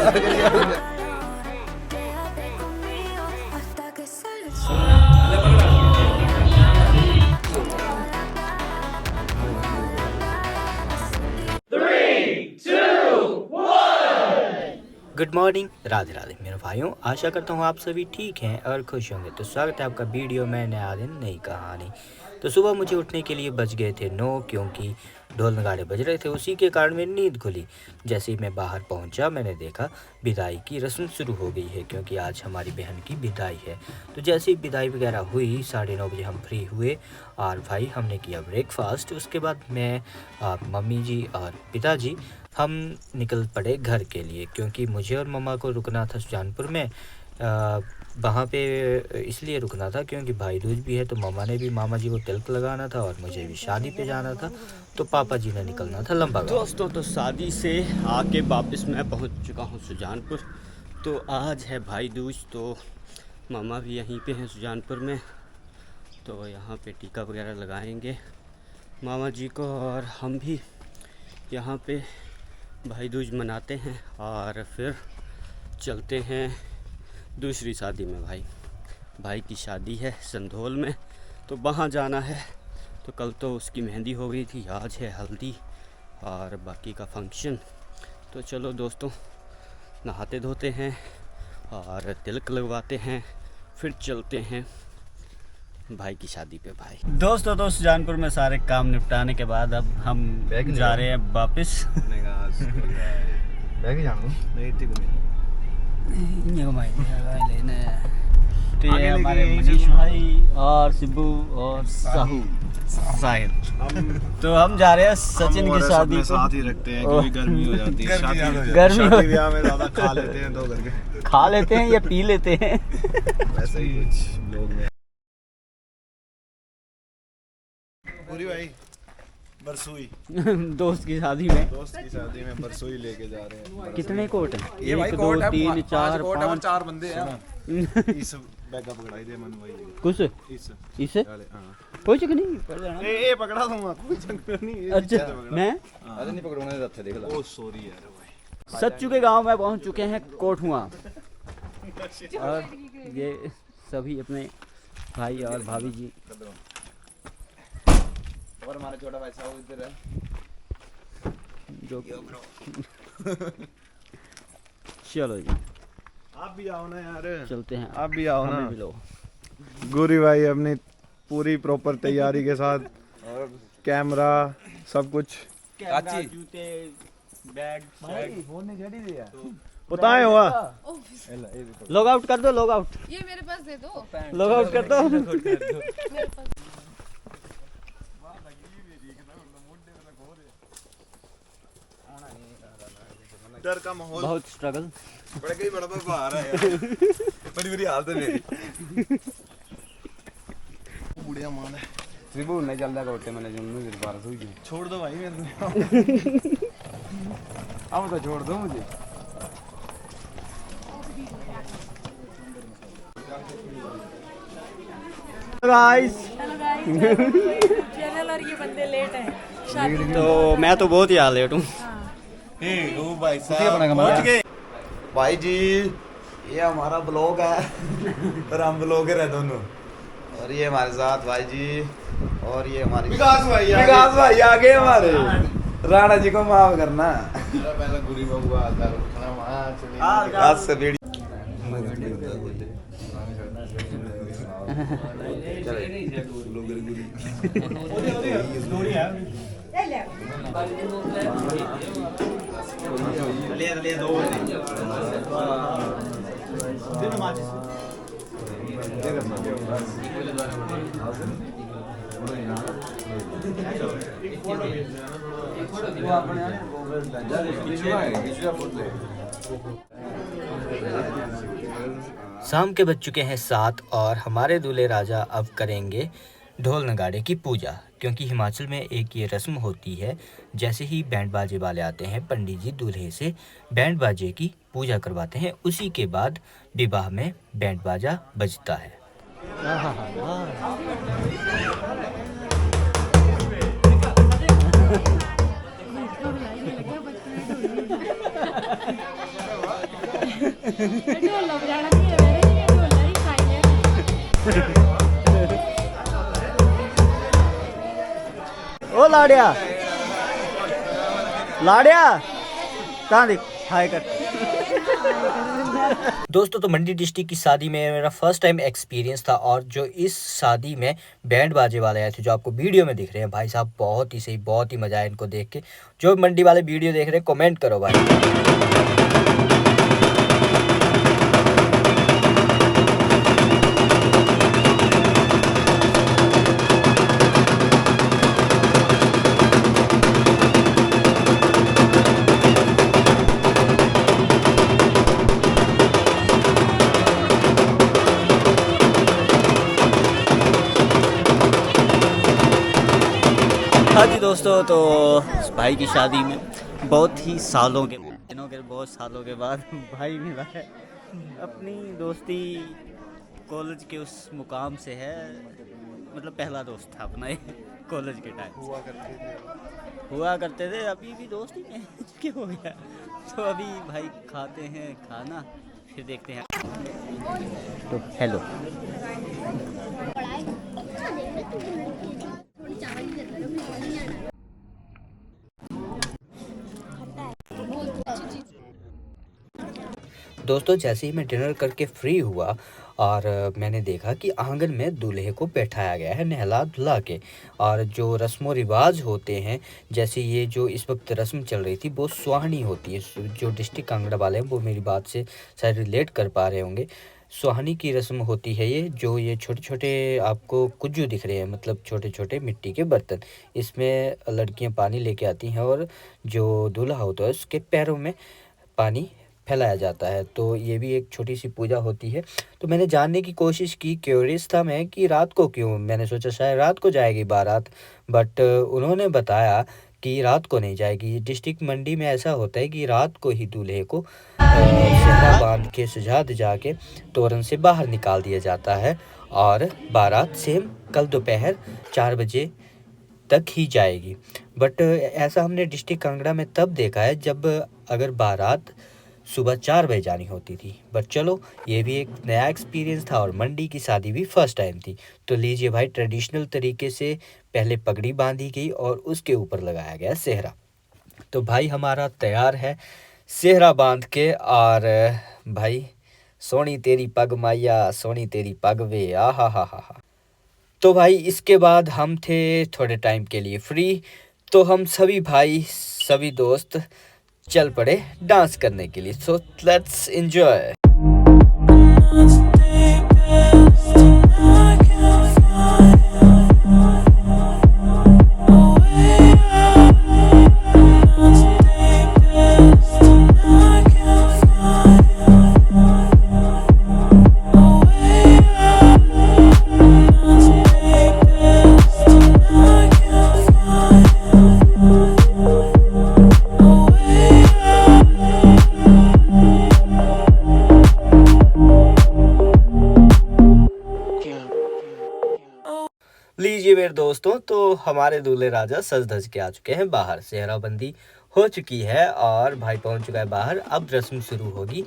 Good morning, Radhe Radhe मेरे भाइयों। आशा करता हूँ आप सभी ठीक हैं और खुश होंगे। तो स्वागत है आपका वीडियो में नया दिन नई कहानी। तो सुबह मुझे उठने के लिए बज गए थे 9, क्योंकि ढोल नगाड़े बज रहे थे। उसी के कारण मेरी नींद खुली। जैसे ही मैं बाहर पहुंचा मैंने देखा विदाई की रस्म शुरू हो गई है, क्योंकि आज हमारी बहन की विदाई है। तो जैसे ही विदाई वगैरह हुई 9:30 बजे हम फ्री हुए और भाई हमने किया ब्रेकफास्ट। उसके बाद मैं मम्मी जी और पिताजी हम निकल पड़े घर के लिए, क्योंकि मुझे और मम्मा को रुकना था सुजानपुर में। वहाँ पे इसलिए रुकना था क्योंकि भाई दूज भी है। तो मम्मा ने भी मामा जी को तिलक लगाना था और मुझे भी शादी पे जाना था। तो पापा जी ने निकलना था लंबा गाँव। दोस्तों, तो शादी से आके वापस मैं पहुँच चुका हूँ सुजानपुर। तो आज है भाई दूज, तो मामा भी यहीं पे हैं सुजानपुर में। तो यहाँ पे टीका वगैरह लगाएंगे मामा जी को, और हम भी यहाँ पे भाई दूज मनाते हैं और फिर चलते हैं दूसरी शादी में। भाई की शादी है संधोल में, तो वहाँ जाना है। तो कल तो उसकी मेहंदी हो गई थी, आज है हल्दी और बाकी का फंक्शन। तो चलो दोस्तों, नहाते धोते हैं और तिलक लगवाते हैं, फिर चलते हैं भाई की शादी पे। भाई दोस्तों, तो सुजानपुर में सारे काम निपटाने के बाद अब हम जा रहे हैं वापस। तो ये हमारे मनीष भाई और सिब्बू और साहिल। तो हम जा रहे हैं सचिन की शादी को। साथ ही रखते हैं क्योंकि गर्मी हो जाती है। गर्मी ब्याह में ज्यादा खा लेते हैं तो करके खा लेते हैं या पी लेते हैं। वैसे ही कुछ लोग में। पूरी भाई बरसुई दोस्त की शादी में बरसुई लेके जा रहे हैं। कितने कोट हैं? ये भाई 1 2 कोट है, 3 4 कोट है, 5 4 बंदे हैं। इस बैगा पकड़ाई दे मन भाई कुछ इसे हां कोई चक्कर नहीं पड़ जाना। ए पकड़ा दूंगा, कोई चक्कर नहीं। अच्छा मैं अरे नहीं पकड़ूंगा, रथ देख लो। ओ सॉरी यार भाई। सच्चू के गांव में पहुंच चुके हैं, कोठुआ। और ये सभी अपने भाई और भाभी जी। और हमारा छोटा भाई साहब इधर है जो चलो जी, आप भी आओ ना यार, चलते हैं। आप भी आओ ना। हमें भी लो। गुरी भाई अपनी पूरी प्रॉपर तैयारी के साथ और कैमरा सब कुछ। कैमरा, जूते, बैग फोन ने छड़ी दिया। बताए हुआ। लॉग आउट कर दो, लॉग आउट। ये मेरे पास दे दो। लॉग आउट कर दो। मेरे पास डर का माहौल, बहुत स्ट्रगल। बड़ा कई बड़ा बाहर है यार। बड़ी बुरी हालत है मेरी। बुढ़िया मान है। त्रिभुवन नहीं चलता कोटे मैंने जुम्मे के बार हुई। छोड़ दो भाई मेरे को। अब तो छोड़ दो मुझे। गाइस, चैनल और ये बंदे लेट हैं। तो मैं तो बहुत ही लेट हूँ। ओ भाई साहब पहुंच गए। भाई जी ये हमारा ब्लॉग है और हम ब्लॉगर है दोनों। और ये हमारे साथ भाई जी, और ये हमारे विकास भाई आगे हमारे। राणा जी को माफ करना। पहले गुरी बाबू आज से बेड़ी शाम के बज चुके हैं 7 और हमारे दूल्हे राजा अब करेंगे ढोल नगाड़े की पूजा, क्योंकि हिमाचल में एक ये रस्म होती है। जैसे ही बैंड बाजे वाले आते हैं, पंडित जी दूल्हे से बैंड बाजे की पूजा करवाते हैं। उसी के बाद विवाह में बैंड बाजा बजता है। ढोल बजाना नहीं है मेरे लिए ढोल ही साइलेंट ओ लाड़िया लाड़िया कहाँ देख हाय कर। दोस्तों तो मंडी डिस्ट्रिक्ट की शादी में मेरा फर्स्ट टाइम एक्सपीरियंस था और जो इस शादी में बैंड बाजे वाले आए थे जो आपको वीडियो में दिख रहे हैं भाई साहब बहुत ही सही बहुत ही मजा आया इनको देख के। जो मंडी वाले वीडियो देख रहे हैं कमेंट करो भाई। हाँ जी दोस्तों तो भाई की शादी में बहुत ही सालों के दिनों के बहुत सालों के बाद भाई मिला है। अपनी दोस्ती कॉलेज के उस मुकाम से है मतलब पहला दोस्त था अपना ये कॉलेज के टाइम हुआ करते थे अभी भी दोस्ती में क्या हो गया। तो अभी भाई खाते हैं खाना फिर देखते हैं। तो हेलो दोस्तों जैसे ही मैं डिनर करके फ्री हुआ और मैंने देखा कि आंगन में दूल्हे को बैठाया गया है नहला धुला के। और जो रस्मों रिवाज होते हैं जैसे ये जो इस वक्त रस्म चल रही थी वो सुहानी होती है। जो डिस्ट्रिक्ट कांगड़ा वाले हैं वो मेरी बात से शायद रिलेट कर पा रहे होंगे। सुहानी की रस्म होती है ये जो ये छोटे छोटे आपको कुज्जू दिख रहे हैं मतलब छोटे छोटे मिट्टी के बर्तन। इसमें लड़कियां पानी लेके आती हैं और जो दूल्हा होता है उसके पैरों में पानी फैलाया जाता है। तो ये भी एक छोटी सी पूजा होती है। तो मैंने जानने की कोशिश की क्यूरियस था मैं कि रात को क्यों। मैंने सोचा शायद रात को जाएगी बारात बट उन्होंने बताया कि रात को नहीं जाएगी। डिस्ट्रिक्ट मंडी में ऐसा होता है कि रात को ही दूल्हे को सेहरा बांध के सजा दजा के तोरण से बाहर निकाल दिया जाता है और बारात सेम कल दोपहर 4 बजे तक ही जाएगी। बट ऐसा हमने डिस्ट्रिक्ट कांगड़ा में तब देखा है जब अगर बारात सुबह 4 बजे जानी होती थी। बट चलो ये भी एक नया एक्सपीरियंस था और मंडी की शादी भी फर्स्ट टाइम थी। तो लीजिए भाई ट्रेडिशनल तरीके से पहले पगड़ी बांधी गई और उसके ऊपर लगाया गया सेहरा। तो भाई हमारा तैयार है सेहरा बांध के और भाई सोनी तेरी पग माइया सोनी तेरी पग वे आ हा। तो भाई इसके बाद हम थे थोड़े टाइम के लिए फ्री। तो हम सभी भाई सभी दोस्त चल पड़े डांस करने के लिए। So let's enjoy. लीजिए मेरे दोस्तों तो हमारे दूल्हे राजा सज धज के आ चुके हैं बाहर। सेहराबंदी हो चुकी है और भाई पहुंच चुका है बाहर। अब रस्म शुरू होगी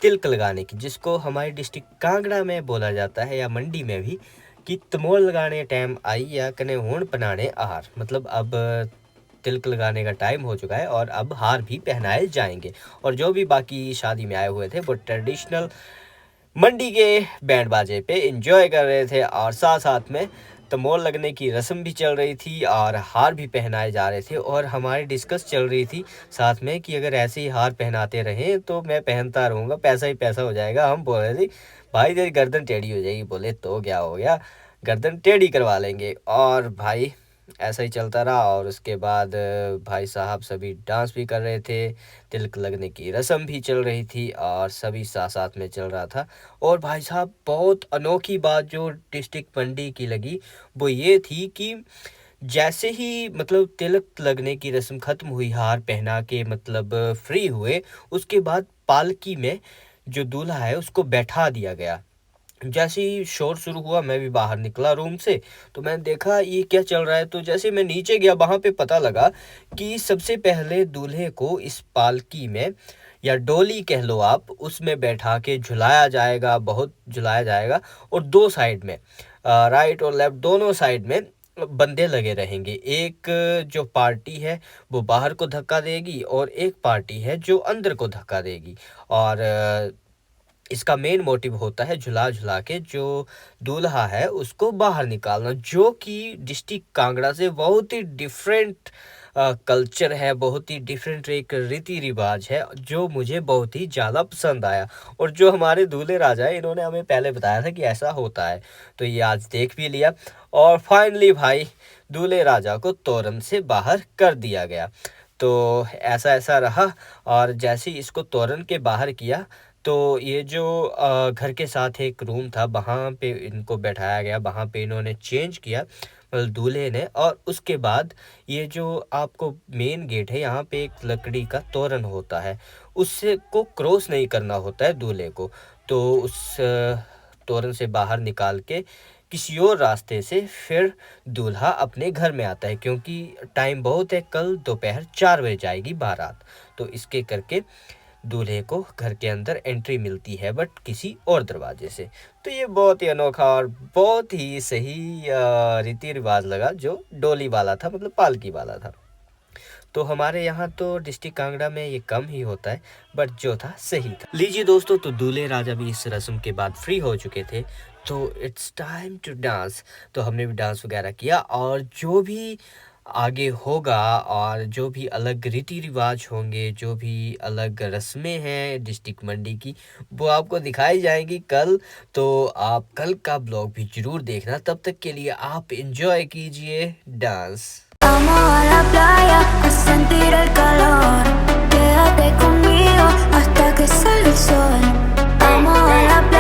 तिलक लगाने की जिसको हमारे डिस्ट्रिक्ट कांगड़ा में बोला जाता है या मंडी में भी कि तमोल लगाने टाइम आई या कने होण पनाने आहार। मतलब अब तिलक लगाने का टाइम हो चुका है और अब हार भी पहनाए जाएंगे। और जो भी बाकी शादी में आए हुए थे वो ट्रेडिशनल मंडी के बैंड बाजे पे एंजॉय कर रहे थे और साथ साथ में तमोल लगने की रस्म भी चल रही थी और हार भी पहनाए जा रहे थे। और हमारी डिस्कस चल रही थी साथ में कि अगर ऐसे ही हार पहनाते रहें तो मैं पहनता रहूँगा पैसा ही पैसा हो जाएगा। हम बोल रहे थे भाई तेरी गर्दन टेढ़ी हो जाएगी। बोले तो क्या हो गया गर्दन टेढ़ी करवा लेंगे। और भाई ऐसा ही चलता रहा और उसके बाद भाई साहब सभी डांस भी कर रहे थे। तिलक लगने की रस्म भी चल रही थी और सभी साथ साथ में चल रहा था। और भाई साहब बहुत अनोखी बात जो डिस्ट्रिक्ट मंडी की लगी वो ये थी कि जैसे ही मतलब तिलक लगने की रस्म ख़त्म हुई हार पहना के मतलब फ्री हुए उसके बाद पालकी में जो दूल्हा है उसको बैठा दिया गया। जैसे ही शोर शुरू हुआ मैं भी बाहर निकला रूम से तो मैंने देखा ये क्या चल रहा है। तो जैसे मैं नीचे गया वहाँ पे पता लगा कि सबसे पहले दूल्हे को इस पालकी में या डोली कह लो आप, उसमें बैठा के झुलाया जाएगा, बहुत झुलाया जाएगा। और दो साइड में राइट और लेफ्ट दोनों साइड में बंदे लगे रहेंगे। एक जो पार्टी है वो बाहर को धक्का देगी और एक पार्टी है जो अंदर को धक्का देगी। और इसका मेन मोटिव होता है झुला झुला के जो दूल्हा है उसको बाहर निकालना, जो कि डिस्ट्रिक्ट कांगड़ा से बहुत ही डिफरेंट कल्चर है, बहुत ही डिफरेंट एक रीति रिवाज है जो मुझे बहुत ही ज़्यादा पसंद आया। और जो हमारे दूल्हे राजा है इन्होंने हमें पहले बताया था कि ऐसा होता है, तो ये आज देख भी लिया। और फाइनली भाई दूल्हे राजा को तोरण से बाहर कर दिया गया। तो ऐसा रहा। और जैसे ही इसको तोरण के बाहर किया तो ये जो घर के साथ एक रूम था वहाँ पे इनको बैठाया गया, वहाँ पे इन्होंने चेंज किया मतलब दूल्हे ने। और उसके बाद ये जो आपको मेन गेट है यहाँ पे एक लकड़ी का तोरण होता है, उससे को क्रॉस नहीं करना होता है दूल्हे को। तो उस तोरण से बाहर निकाल के किसी और रास्ते से फिर दूल्हा अपने घर में आता है, क्योंकि टाइम बहुत है, कल दोपहर 4 बजे जाएगी बारात। तो इसके करके दूल्हे को घर के अंदर एंट्री मिलती है, बट किसी और दरवाजे से। तो ये बहुत ही अनोखा और बहुत ही सही रीति रिवाज लगा जो डोली वाला था, मतलब पालकी वाला था। तो हमारे यहाँ तो डिस्ट्रिक्ट कांगड़ा में ये कम ही होता है, बट जो था सही था। लीजिए दोस्तों, तो दूल्हे राजा भी इस रस्म के बाद फ्री हो चुके थे, तो इट्स टाइम टू डांस। तो हमने भी डांस वगैरह किया, और जो भी आगे होगा और जो भी अलग रीति रिवाज होंगे, जो भी अलग रस्में हैं डिस्ट्रिक्ट मंडी की, वो आपको दिखाई जाएंगी कल। तो आप कल का ब्लॉग भी ज़रूर देखना। तब तक के लिए आप एंजॉय कीजिए dance. Vamos a la playa a sentir el calor. Quédate conmigo hasta que salga el sol. Vamos a la playa.